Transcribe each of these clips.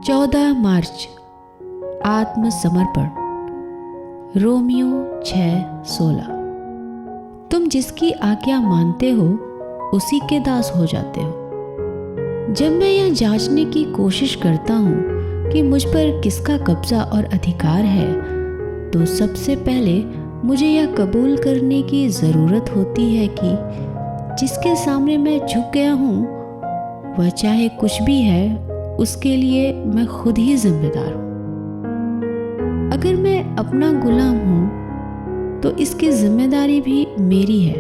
14 मार्च आत्मसमर्पण। रोमियो 6:16। तुम जिसकी आज्ञा मानते हो उसी के दास हो जाते हो। जब मैं यह जांचने की कोशिश करता हूँ कि मुझ पर किसका कब्जा और अधिकार है, तो सबसे पहले मुझे यह कबूल करने की ज़रूरत होती है कि जिसके सामने मैं झुक गया हूँ वह चाहे कुछ भी है, उसके लिए मैं खुद ही जिम्मेदार हूँ। अगर मैं अपना गुलाम हूँ तो इसकी जिम्मेदारी भी मेरी है,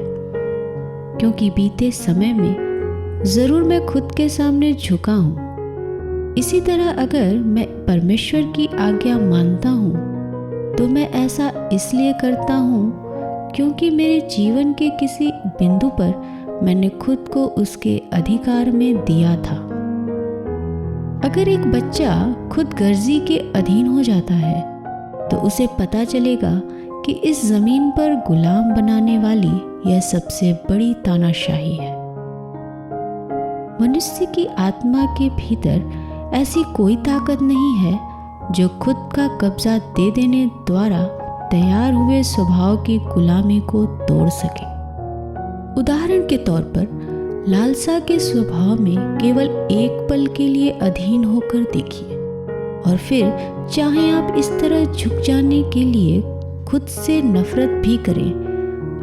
क्योंकि बीते समय में ज़रूर मैं खुद के सामने झुका हूँ। इसी तरह अगर मैं परमेश्वर की आज्ञा मानता हूँ तो मैं ऐसा इसलिए करता हूँ क्योंकि मेरे जीवन के किसी बिंदु पर मैंने खुद को उसके अधिकार में दिया था। अगर एक बच्चा खुद गर्जी के अधीन हो जाता है तो उसे पता चलेगा कि इस जमीन पर गुलाम बनाने वाली यह सबसे बड़ी तानाशाही है। मनुष्य की आत्मा के भीतर ऐसी कोई ताकत नहीं है जो खुद का कब्जा दे देने द्वारा तैयार हुए स्वभाव की गुलामी को तोड़ सके। उदाहरण के तौर पर लालसा के स्वभाव में केवल एक पल के लिए अधीन होकर देखिए, और फिर चाहे आप इस तरह झुक जाने के लिए खुद से नफरत भी करें,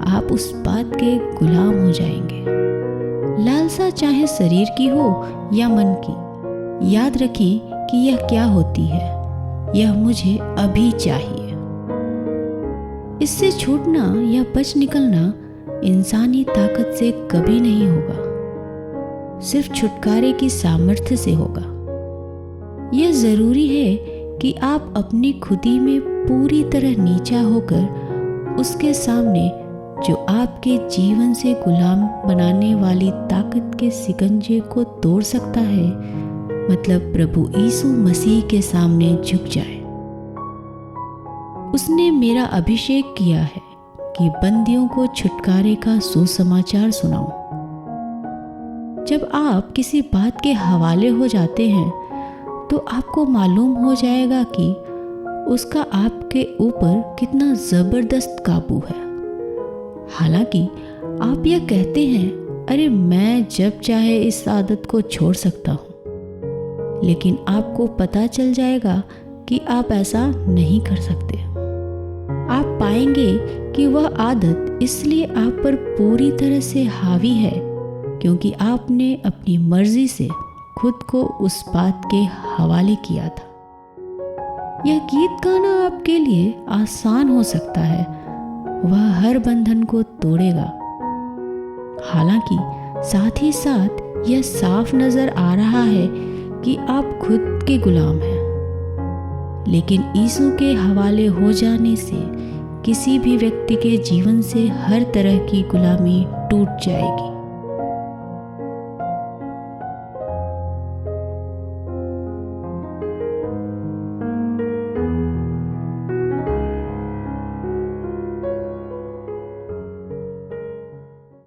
आप उस बात के गुलाम हो जाएंगे। लालसा चाहे शरीर की हो या मन की, याद रखें कि यह क्या होती है, यह मुझे अभी चाहिए। इससे छूटना या बच निकलना इंसानी ताकत से कभी नहीं होगा, सिर्फ छुटकारे की सामर्थ्य से होगा। यह जरूरी है कि आप अपनी खुदी में पूरी तरह नीचा होकर उसके सामने जो आपके जीवन से गुलाम बनाने वाली ताकत के सिकंजे को तोड़ सकता है, मतलब प्रभु यीशु मसीह के सामने झुक जाए। उसने मेरा अभिषेक किया है कि बंदियों को छुटकारे का सुसमाचार सुनाऊं। जब आप किसी बात के हवाले हो जाते हैं तो आपको मालूम हो जाएगा कि उसका आपके ऊपर कितना ज़बरदस्त काबू है। हालांकि आप यह कहते हैं, अरे मैं जब चाहे इस आदत को छोड़ सकता हूँ, लेकिन आपको पता चल जाएगा कि आप ऐसा नहीं कर सकते। आप पाएंगे कि वह आदत इसलिए आप पर पूरी तरह से हावी है क्योंकि आपने अपनी मर्जी से खुद को उस बात के हवाले किया था। यह गीत गाना आपके लिए आसान हो सकता है, वह हर बंधन को तोड़ेगा। हालांकि साथ ही साथ यह साफ नजर आ रहा है कि आप खुद के गुलाम हैं, लेकिन यीशु के हवाले हो जाने से किसी भी व्यक्ति के जीवन से हर तरह की गुलामी टूट जाएगी।